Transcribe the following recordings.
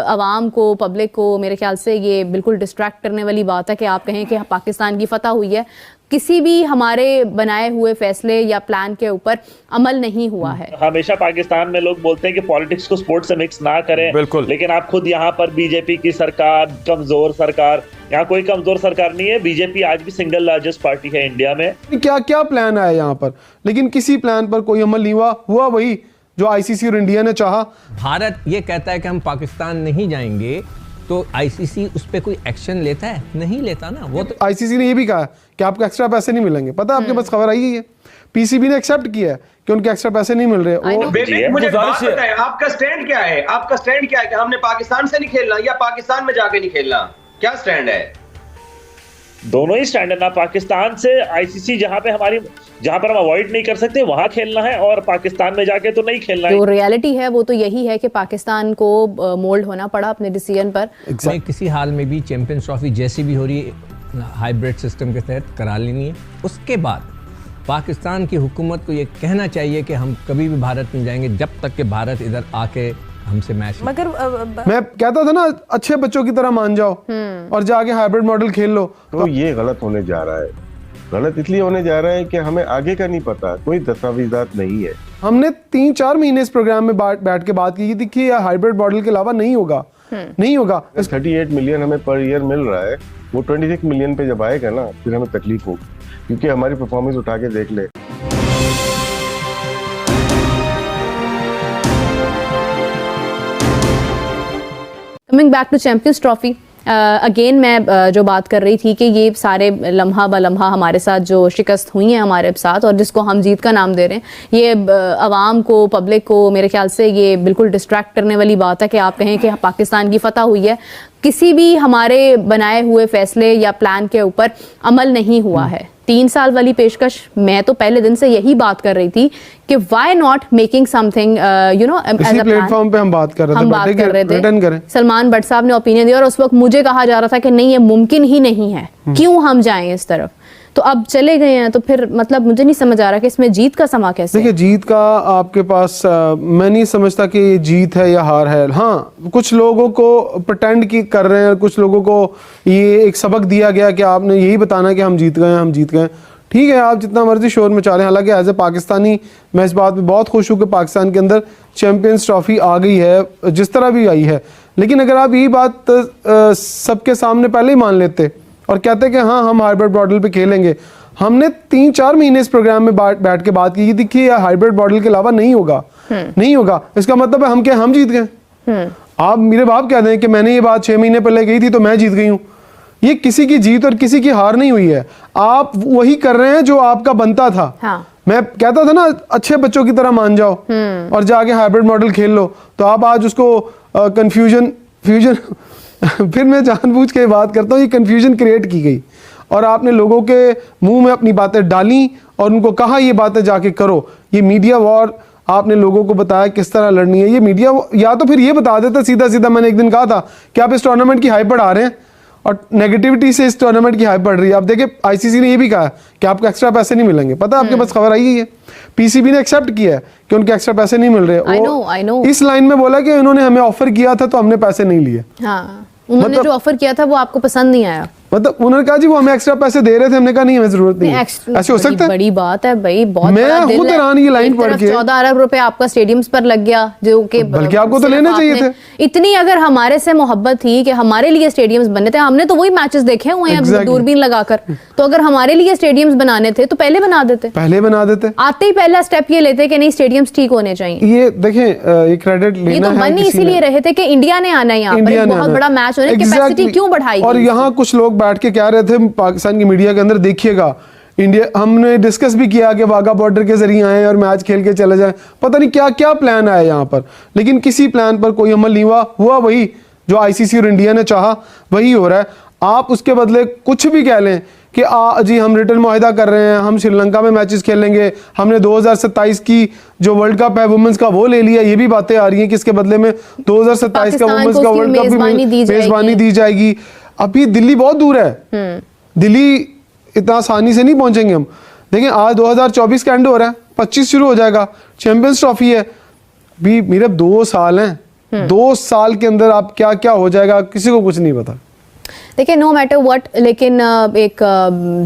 आवाम को, पब्लिक को, मेरे ख्याल से ये बिल्कुल डिस्ट्रैक्ट करने वाली बात है कि आप कहें कि पाकिस्तान की फतह हुई है, किसी भी हमारे बनाए हुए फैसले या प्लान के ऊपर अमल नहीं हुआ है। हमेशा पाकिस्तान में लोग बोलते हैं कि पॉलिटिक्स को स्पोर्ट्स से मिक्स ना करें, बिल्कुल। लेकिन आप खुद यहाँ पर बीजेपी की सरकार, कमजोर सरकार, यहाँ कोई कमजोर सरकार नहीं है। बीजेपी आज भी सिंगल लार्जेस्ट पार्टी है इंडिया में। क्या क्या प्लान आया यहाँ पर, लेकिन किसी प्लान पर कोई अमल नहीं हुआ वही जो आईसीसी और इंडिया ने चाहा। भारत ये कहता है कि हम पाकिस्तान नहीं जाएंगे, तो आईसीसी उस पर कोई एक्शन लेता है? नहीं लेता ना। वो तो आईसीसी ने ये भी कहा कि आपको एक्स्ट्रा पैसे नहीं मिलेंगे। पता है आपके पास खबर आई है, पीसीबी ने एक्सेप्ट किया है कि उनके एक्स्ट्रा पैसे नहीं मिल रहे। मुझे बात बताएं, आपका स्टैंड क्या है? आपका स्टैंड क्या है कि हमने पाकिस्तान से नहीं खेलना या पाकिस्तान में जाके नहीं खेलना? क्या स्टैंड है? दोनों ही स्टैंड है ना। पाकिस्तान से आईसीसी जहां पर हम अवॉइड नहीं कर सकते वहां खेलना है, और पाकिस्तान में जाके तो नहीं खेलना है। जो रियलिटी है वो तो यही है कि पाकिस्तान को मोल्ड होना पड़ा अपने डिसीजन पर। किसी हाल में भी चैंपियंस ट्रॉफी जैसी भी हो रही है हाइब्रिड सिस्टम के तहत करा लेनी है। उसके बाद पाकिस्तान की हुकूमत को ये कहना चाहिए कि हम कभी भी भारत में जाएंगे जब तक कि भारत इधर आके हमसे मैच। मगर मैं कहता था ना, अच्छे बच्चों की तरह मान जाओ और जाके हाइब्रिड मॉडल खेल लो। तो ये गलत होने जा रहा है। गलत इसलिए होने जा रहा है कि हमें आगे का नहीं पता, कोई दस्तावेजात नहीं है। हमने 3-4 महीने इस प्रोग्राम में बैठ के बात की थी कि हाइब्रिड मॉडल के अलावा नहीं होगा, नहीं होगा। 38 मिलियन हमें पर ईयर मिल रहा है, वो 26 मिलियन पे जब आएगा ना फिर हमें तकलीफ होगी, क्योंकि हमारी परफॉर्मेंस उठा के देख ले। Coming back to Champions Trophy, again मैं जो बात कर रही थी कि ये सारे लम्हा ब लम्हा हमारे साथ जो शिकस्त हुई हैं हमारे साथ, और जिसको हम जीत का नाम दे रहे हैं, ये आवाम को, पब्लिक को, मेरे ख्याल से ये बिल्कुल डिस्ट्रैक्ट करने वाली बात है कि आप कहें कि पाकिस्तान की फतह हुई है, किसी भी हमारे बनाए हुए फैसले या प्लान के ऊपर अमल नहीं हुआ है। 3 साल वाली पेशकश, मैं तो पहले दिन से यही बात कर रही थी कि why not making something you know as a platform पे हम बात कर रहे थे। सलमान भट्ट साहब ने ओपिनियन दिया और उस वक्त मुझे कहा जा रहा था कि नहीं, ये मुमकिन ही नहीं है, क्यों हम जाएं इस तरफ। तो अब चले गए हैं, तो फिर मतलब मुझे नहीं समझ आ रहा कि इसमें जीत का समा कैसे। देखिए, जीत का आपके पास मैं नहीं समझता कि ये जीत है या हार है। हाँ, कुछ लोगों को प्रटेंड की कर रहे हैं, कुछ लोगों को ये एक सबक दिया गया कि आपने यही बताना कि हम जीत गए, हम जीत गए। ठीक है, आप जितना मर्जी शोर मचा लें। हालांकि एज ए पाकिस्तानी मैं इस बात पे बहुत खुश हूँ कि पाकिस्तान के अंदर चैंपियंस ट्रॉफी आ गई है, जिस तरह भी आई है। लेकिन अगर आप यही बात सबके सामने पहले ही मान लेते और कहते कि हाँ हम हाइब्रिड मॉडल पे खेलेंगे, हमने 3-4 महीने इस प्रोग्राम में बैठ के बात की थी कि हाइब्रिड मॉडल के अलावा नहीं होगा, नहीं होगा। इसका मतलब है हम जीत गए। आप मेरे बाप कह दें कि मैंने ये बात 6 महीने पहले कही थी तो मैं जीत गई हूँ। ये किसी की जीत और किसी की हार नहीं हुई है। आप वही कर रहे हैं जो आपका बनता था। हाँ। मैं कहता था ना, अच्छे बच्चों की तरह मान जाओ और जाके हाइब्रिड मॉडल खेल लो। तो आप आज उसको फ्यूजन फिर मैं जानबूझ के बात करता हूँ, ये कंफ्यूजन क्रिएट की गई और आपने लोगों के मुंह में अपनी बातें डाली और उनको कहा ये बातें जाके करो। ये मीडिया वॉर आपने लोगों को बताया किस तरह लड़नी है। ये मीडिया, या तो फिर ये बता देता सीधा सीधा, मैंने एक दिन कहा था कि आप इस टूर्नामेंट की हाइप बढ़ा रहे हैं और नेगेटिविटी से इस टूर्नामेंट की हाइप बढ़ रही है। आप देखिए, आईसीसी ने ये भी कहा कि आपको एक्स्ट्रा पैसे नहीं मिलेंगे। पता है आपके पास खबर आई है, पीसीबी ने एक्सेप्ट किया है कि उनके एक्स्ट्रा पैसे नहीं मिल रहे। I know. इस लाइन में बोला कि उन्होंने हमें ऑफर किया था तो हमने पैसे नहीं लिए। हाँ, उन्होंने जो ऑफर किया था वो आपको पसंद नहीं आया। मतलब उन्होंने कहा जी वो हमें एक्स्ट्रा पैसे दे रहे थे, हमने कहा नहीं हमें जरूरत नहीं। ऐसे हो सकता है? बड़ी बात है भाई, बहुत मैं खुद हैरान ये लाइन पढ़ के। 14 अरब रुपए आपका स्टेडियम्स पर लग गया, जो कि बल्कि आपको तो लेने चाहिए थे। इतनी अगर हमारे से मोहब्बत थी कि हमारे लिए स्टेडियम्स बनने थे, हमने तो वही मैचेस देखे हुए हैं दूरबीन लगाकर। तो अगर हमारे लिए स्टेडियम्स बनाने थे तो पहले बना देते। आते ही पहला स्टेप ये लेते कि नहीं, स्टेडियम्स ठीक होने चाहिए। ये देखें, ये क्रेडिट लेना है। ये तो बन इसीलिए रहे थे कि इंडिया ने आना है यहाँ पर, बहुत बड़ा मैच होने, कैपेसिटी क्यों बढ़ाई। और यहाँ कुछ लोग बैठ के कह रहे थे पाकिस्तान की मीडिया के अंदर, देखिएगा इंडिया, हमने डिस्कस भी किया कि वाघा बॉर्डर के जरिए आए और मैच खेल के चले जाएं। पता नहीं क्या क्या प्लान आया यहाँ पर, लेकिन किसी प्लान पर कोई अमल नहीं हुआ वही जो आईसीसी और इंडिया ने चाहा वही हो रहा है। आप उसके बदले कुछ भी कह लें कि जी हम रिटर्न मुआहिदा कर रहे हैं, हम श्रीलंका में मैचेस खेलेंगे, हमने 2027 की जो वर्ल्ड कप है वुमेन्स का वो ले लिया। ये भी बातें आ रही हैं कि इसके बदले में 2027 का वुमेन्स का वर्ल्ड कप भी मेजबानी दी जाएगी। अभी दिल्ली बहुत दूर है, दिल्ली इतना आसानी से नहीं पहुंचेंगे हम। देखिए, आज 2024 का एंड हो रहा है, 25 शुरू हो जाएगा, चैंपियंस ट्रॉफी है, भी मेरे 2 साल हैं 2 साल के अंदर आप क्या क्या हो जाएगा किसी को कुछ नहीं पता। देखिए नो मैटर व्हाट, लेकिन एक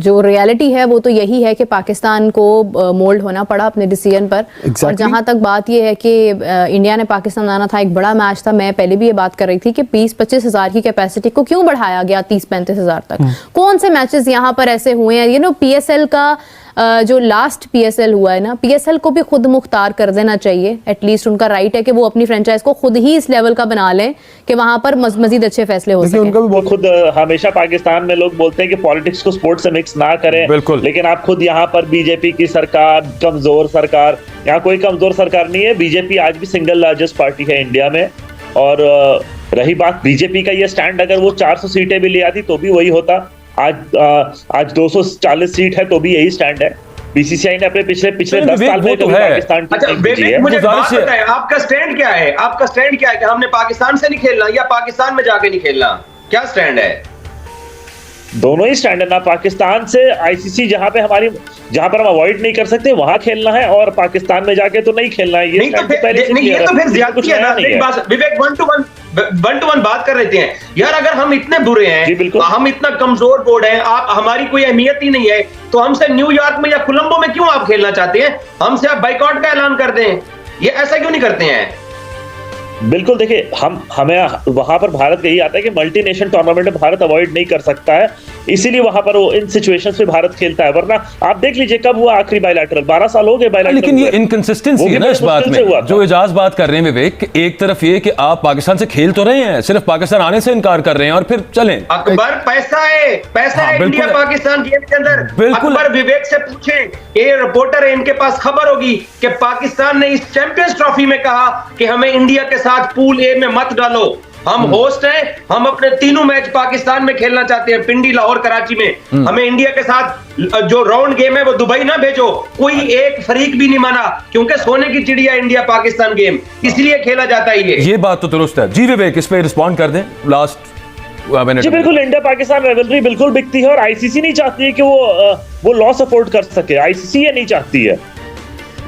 जो रियलिटी है वो तो यही है कि पाकिस्तान को मोल्ड होना पड़ा अपने डिसीजन पर। और जहां तक बात ये है कि इंडिया ने पाकिस्तान आना था, एक बड़ा मैच था। मैं पहले भी ये बात कर रही थी कि 20-25 हज़ार की कैपेसिटी को क्यों बढ़ाया गया 30-35 हज़ार तक। कौन से मैचेस यहाँ पर ऐसे हुए हैं, PSL का जो लास्ट PSL हुआ है ना, PSL को भी खुद मुख्तार कर देना चाहिए। एटलीस्ट उनका राइट है कि वो अपनी फ्रेंचाइज को खुद ही इस लेवल का बना लें कि वहां पर मजीद अच्छे फैसले हो सकें। उनका भी खुद हमेशा पाकिस्तान में लोग बोलते हैं कि पॉलिटिक्स को स्पोर्ट्स से मिक्स ना करें, बिल्कुल। लेकिन आप खुद यहाँ पर बीजेपी की सरकार, कमजोर सरकार, यहाँ कोई कमजोर सरकार नहीं है। बीजेपी आज भी सिंगल लार्जेस्ट पार्टी है इंडिया में। और रही बात बीजेपी का ये स्टैंड, अगर वो 400 सीटें भी ले आती तो भी वही होता। आज 240 सीट है तो भी यही स्टैंड है। बीसीसीआई ने अपने पिछले 10 साल में पाकिस्तान की टीम भेजी है। मुझे बात बताएं, आपका स्टैंड क्या है? आपका स्टैंड क्या है कि हमने पाकिस्तान से नहीं खेलना या पाकिस्तान में जाके नहीं खेलना? क्या स्टैंड है? दोनों ही स्टैंड है ना। पाकिस्तान से आईसीसी जहां पर हम अवॉइड नहीं कर सकते वहां खेलना है, और पाकिस्तान में जाके तो नहीं खेलना है। ये तो फिर ज्यादती है ना। विवेक 1 to 1 बात कर रहे हैं यार। अगर हम इतने बुरे हैं, हम इतना कमजोर बोर्ड है, आप हमारी कोई अहमियत ही नहीं है, तो हमसे न्यूयॉर्क में या कोलंबो में क्यों आप खेलना चाहते हैं? हमसे आप बाइकआउट का ऐलान कर दें। ये ऐसा क्यों नहीं करते हैं? बिल्कुल, देखिए हमें वहां पर भारत यही आता है कि मल्टीनेशनल टूर्नामेंट में भारत अवॉइड नहीं कर सकता है, इसीलिए वहां पर वो इन सिचुएशंस में भारत खेलता है। वरना आप देख लीजिए कब हुआ आखिरी बायलैटरल, 12 साल हो गए बायलैटरल। लेकिन ये इनकंसिस्टेंसी है ना इस बात में, जो एजाज बात कर रहे हैं विवेक, एक तरफ ये कि आप पाकिस्तान से खेल तो रहे हैं, सिर्फ पाकिस्तान आने से इनकार कर रहे हैं, और फिर चलें। अकबर पैसा है इंडिया पाकिस्तान गेम के अंदर। बिल्कुल। अकबर विवेक से पूछें, ये रिपोर्टर है, इनके पास खबर होगी कि पाकिस्तान ने इस चैंपियंस ट्रॉफी में कहा कि हमें इंडिया के साथ पूल ए में मत डालो, हम होस्ट हैं, हम अपने तीनों मैच पाकिस्तान में खेलना चाहते हैं, पिंडी, लाहौर, कराची में। हमें इंडिया के साथ जो राउंड गेम है वो दुबई ना भेजो। कोई एक फरीक भी नहीं माना, क्योंकि सोने की चिड़िया इंडिया पाकिस्तान गेम, इसलिए खेला जाता है। ये बात तो दुरुस्त है। जी विवेक, इस पे रिस्पॉन्ड कर दें लास्ट मिनट। जी बिल्कुल, इंडिया पाकिस्तान राइवलरी बिल्कुल बिकती है, और आईसीसी नहीं चाहती है कि वो लॉस अफोर्ड कर सके। आईसीसी ये नहीं चाहती है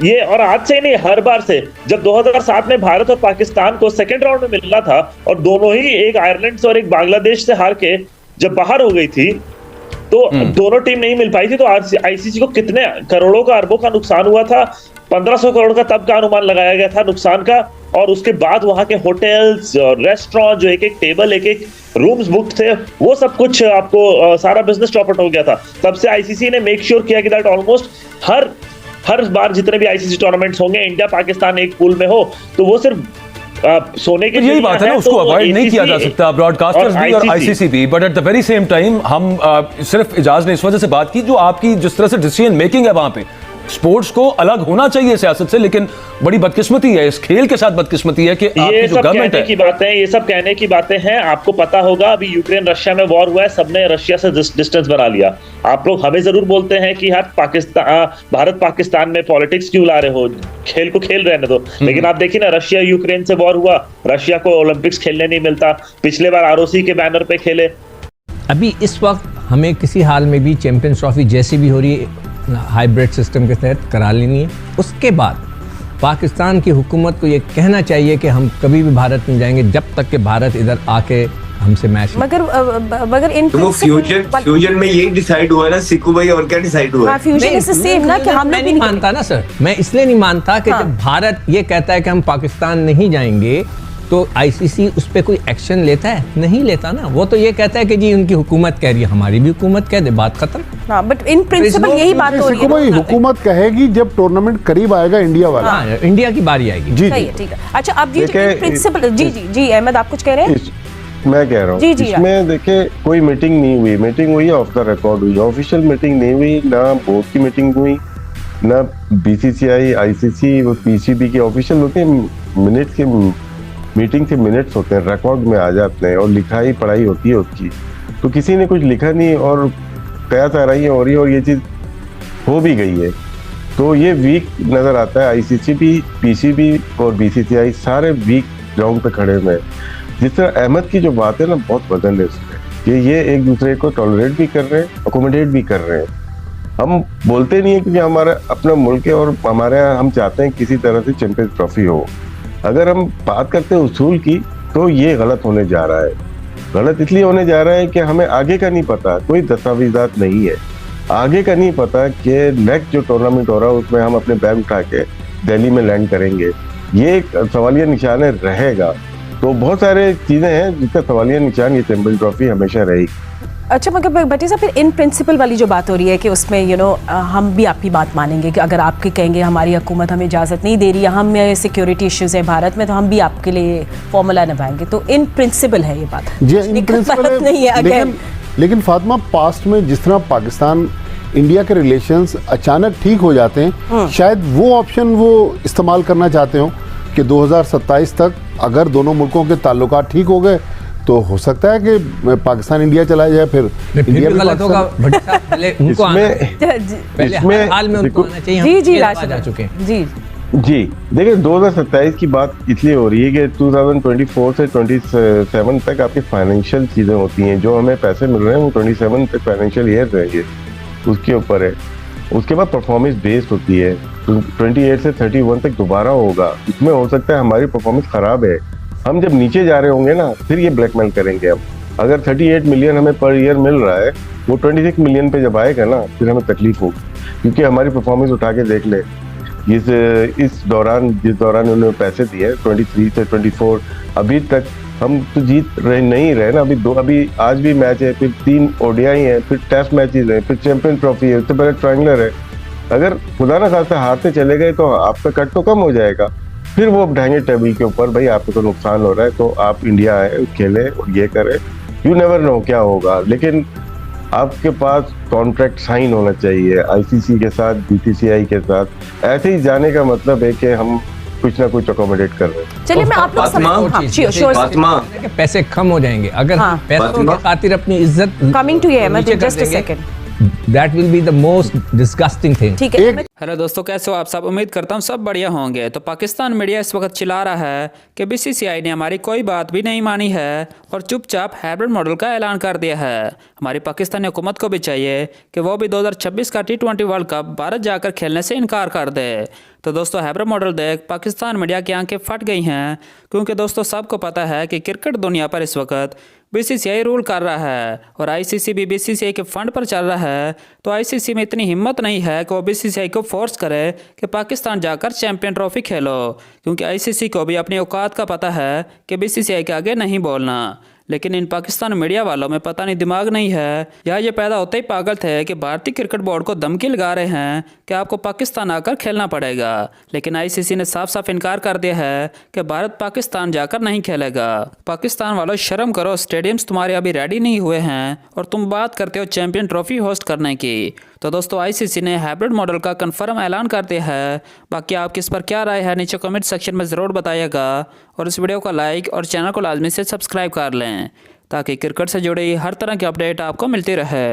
ये। और आज से नहीं, हर बार से, जब 2007 में भारत और पाकिस्तान को सेकंड राउंड में मिलना था और दोनों ही, एक आयरलैंड से और एक बांग्लादेश से हार के जब बाहर हो गई थी, तो दोनों टीम नहीं मिल पाई थी, तो आईसीसी को कितने करोड़ों का, अरबों का नुकसान हुआ था। 1500 करोड़ का तब का अनुमान लगाया गया था नुकसान का। और उसके बाद वहां के होटल्स और रेस्टोरेंट, जो एक टेबल, एक रूम्स बुक थे, वो सब कुछ आपको सारा बिजनेस चौपट हो गया था। तब से आईसीसी ने मेक श्योर किया कि दैट ऑलमोस्ट हर बार जितने भी आईसीसी टूर्नामेंट्स होंगे, इंडिया पाकिस्तान एक पूल में हो, तो वो सिर्फ सोने की यही बात है ना, उसको अवॉइड नहीं किया जा सकता, ब्रॉडकास्टर्स भी और आईसीसी भी। But at the very same time हम सिर्फ इजाज ने इस वजह से बात की, जो आपकी जिस तरह से डिसीजन मेकिंग है वहां पे, स्पोर्ट्स को अलग होना चाहिए सियासत से, लेकिन बड़ी बदकिस्मती है, इस खेल के साथ बदकिस्मती है कि ये सब कहने की बातें, ये सब कहने की बातें हैं। आपको पता होगा अभी यूक्रेन रशिया में वॉर हुआ है, सबने रशिया से डिस्टेंस बना लिया। आप लोग हमें जरूर बोलते हैं कि यार भारत पाकिस्तान में पॉलिटिक्स क्यों ला रहे हो, खेल को खेल रहने दो। लेकिन आप देखिए ना, रशिया यूक्रेन से वॉर हुआ, रशिया को ओलंपिक्स खेलने नहीं मिलता, पिछले बार आरओसी के बैनर पे खेले। अभी इस वक्त हमें किसी हाल में भी चैंपियंस ट्रॉफी जैसी भी हो रही है हाइब्रिड सिस्टम के तहत करा लेनी है। उसके बाद पाकिस्तान की हुकूमत को ये कहना चाहिए कि हम कभी भी भारत में जाएंगे जब तक कि भारत इधर आके हमसे मैच। मगर इन तो फ्यूजन में यही डिसाइड हुआ ना सिक्कू भाई, और क्या डिसाइड हुआ? फ्यूजन इज द सेम ना, कि हम मैं नहीं मानता ना सर, मैं इसलिए नहीं मानता कि जब भारत ये कहता है कि हम पाकिस्तान नहीं जाएंगे तो आईसीसी उस पर कोई एक्शन लेता है? नहीं लेता ना। वो तो ये कहता है कि जी उनकी हुकूमत कह रही है, हमारी भी हुकूमत कह दे, बात खत्म। हाँ, बट इन प्रिंसिपल यही बात हो रही है। हुकूमत कहेगी जब टूर्नामेंट करीब आएगा इंडिया वाला। हाँ, इंडिया की बारी आएगी। जी ठीक है। अच्छा, अब जी प्रिंसिपल, जी अहमद आप कुछ कह रहे हैं? मैं कह रहा हूँ इसमें देखिए, कोई मीटिंग नहीं हुई, मीटिंग हुई ऑफ द रिकॉर्ड हुई, ऑफिशियल मीटिंग नहीं हुई, ना बोर्ड की मीटिंग हुई, ना बीसीसीआई, आईसीसी और पीसीबी की ऑफिशियल होते हैं, मिनट के मीटिंग के मिनट्स होते हैं, रिकॉर्ड में आ जाते हैं, और लिखाई पढ़ाई होती है उसकी। तो किसी ने कुछ लिखा नहीं और तैयारी हो रही है, और ये चीज़ हो भी गई है। तो ये वीक नज़र आता है। आईसीसी भी, पीसीबी और बीसीसीआई सारे वीक ग्राउंड पे खड़े हुए हैं। जिस तरह अहमद की जो बात है ना, बहुत वजन है उसमें, कि ये एक दूसरे को टॉलरेट भी कर रहे हैं, अकोमोडेट भी कर रहे हैं। हम बोलते नहीं है क्योंकि हमारा अपना मुल्क है, और हम चाहते हैं किसी तरह से चैंपियंस ट्रॉफी हो, अगर हम बात करते हैं उसूल की, तो ये गलत होने जा रहा है। गलत इसलिए होने जा रहा है कि हमें आगे का नहीं पता, कोई दस्तावेजात नहीं है, आगे का नहीं पता कि नेक्स्ट जो टूर्नामेंट हो रहा है उसमें हम अपने बैग उठा के दिल्ली में लैंड करेंगे, ये एक सवालिया निशान रहेगा। तो बहुत सारे चीजें हैं जिसका सवालिया निशान ये चैंपियंस ट्रॉफी हमेशा रहेगी। अच्छा, मगर भट्टी साहब, फिर इन प्रिंसिपल वाली जो बात हो रही है कि उसमें हम भी आपकी बात मानेंगे कि अगर आपके कहेंगे हमारी हुकूमत हमें इजाज़त नहीं दे रही, हमें सिक्योरिटी इश्यूज़ है भारत में, तो हम भी आपके लिए फॉर्मूला निभाएंगे, तो इन प्रिंसिपल है ये बात, जी इन प्रिंसिपल नहीं है। लेकिन फातिमा, पास्ट में जिस तरह पाकिस्तान इंडिया के रिलेशंस अचानक ठीक हो जाते हैं, शायद वो ऑप्शन वो इस्तेमाल करना चाहते हो कि 2027 तक अगर दोनों मुल्कों के ताल्लुकात ठीक हो गए तो हो सकता है कि पाकिस्तान इंडिया चला जाए, फिर इंडिया भी गलत होगा। पहले उनको इसमें हाल में उनको आना चाहिए। जी जी राशिद आ चुके हैं। जी जी देखिए, 2027 की बात इसलिए हो रही है कि 2024 से 27 तक आपकी फाइनेंशियल चीजें होती हैं, जो हमें पैसे मिल रहे हैं वो 27 तक फाइनेंशियल ईयर रहेंगे, उसके ऊपर है। उसके बाद परफॉर्मेंस बेस्ड होती है, 28 से 31 तक दोबारा होगा, इसमें हो सकता है हमारी परफॉर्मेंस खराब है, हम जब नीचे जा रहे होंगे ना फिर ये ब्लैकमेल करेंगे हम। अगर 38 मिलियन हमें पर ईयर मिल रहा है, वो 26 मिलियन पे जब आएगा ना फिर हमें तकलीफ होगी, क्योंकि हमारी परफॉर्मेंस उठा के देख ले, इस दौरान जिस दौरान उन्होंने पैसे दिए 23 से 24 अभी तक हम तो जीत नहीं रहे ना। अभी आज भी मैच है, फिर 3 ओडीआई हैं, फिर टेस्ट मैचेस हैं, फिर चैंपियन ट्रॉफी है, उससे पहले ट्रायंगुलर है। अगर खुदा ना खास्ता हारते चले गए तो आपका कट तो कम हो जाएगा, फिर वो उठाएंगे टेबल के ऊपर, भाई आपको तो नुकसान हो रहा है तो आप इंडिया आए खेले और ये करे, यू नेवर नो क्या होगा। लेकिन आपके पास कॉन्ट्रैक्ट साइन होना चाहिए आईसीसी के साथ, बीसीसीआई के साथ। ऐसे ही जाने का मतलब है कि हम कुछ ना कुछ अकोमोडेट कर रहे हैं। चलिए मैं आप लोग पैसे कम हो जाएंगे अगर पैसों की खातिर अपनी इज्जत कमिंग टू ये just a second, That will be the most disgusting thing. ठीक है। हेलो दोस्तों, कैसे हो आप सब? उम्मीद करता हूँ सब बढ़िया होंगे। तो पाकिस्तान मीडिया इस वक्त चिल्ला रहा है कि बीसीसीआई ने हमारी कोई बात भी नहीं मानी है और चुपचाप हाइब्रिड मॉडल का ऐलान कर दिया है। हमारी पाकिस्तानी हुकूमत को भी चाहिए कि वो भी 2026 का T20 वर्ल्ड कप भारत जाकर खेलने से इनकार कर दे। तो दोस्तों, हाइब्रिड मॉडल देख पाकिस्तान मीडिया की आंखें फट गई हैं, क्योंकि दोस्तों सबको पता है कि क्रिकेट दुनिया पर इस वक्त बीसीसीआई रूल कर रहा है और आईसीसी भी बीसीसीआई के फंड पर चल रहा है। तो आईसीसी में इतनी हिम्मत नहीं है कि वो बीसीसीआई को फोर्स करे कि पाकिस्तान जाकर चैंपियन ट्रॉफी खेलो, क्योंकि आईसीसी को भी अपनी औकात का पता है कि बीसीसीआई के आगे नहीं बोलना। लेकिन इन पाकिस्तान मीडिया वालों में पता नहीं दिमाग नहीं है या ये पैदा होते ही पागल थे कि भारतीय क्रिकेट बोर्ड को धमकी लगा रहे हैं कि आपको पाकिस्तान आकर खेलना पड़ेगा। लेकिन आईसीसी ने साफ साफ इनकार कर दिया है कि भारत पाकिस्तान जाकर नहीं खेलेगा। पाकिस्तान वालों, शर्म करो, स्टेडियम्स तुम्हारे अभी रेडी नहीं हुए हैं और तुम बात करते हो चैंपियन ट्रॉफी होस्ट करने की। तो दोस्तों, आईसीसी ने हाइब्रिड मॉडल का कंफर्म ऐलान कर दिया है। बाकी आपकी इस पर क्या राय है नीचे कमेंट सेक्शन में ज़रूर बताइएगा और इस वीडियो को लाइक और चैनल को लाजमी से सब्सक्राइब कर लें ताकि क्रिकेट से जुड़ी हर तरह की अपडेट आपको मिलती रहे।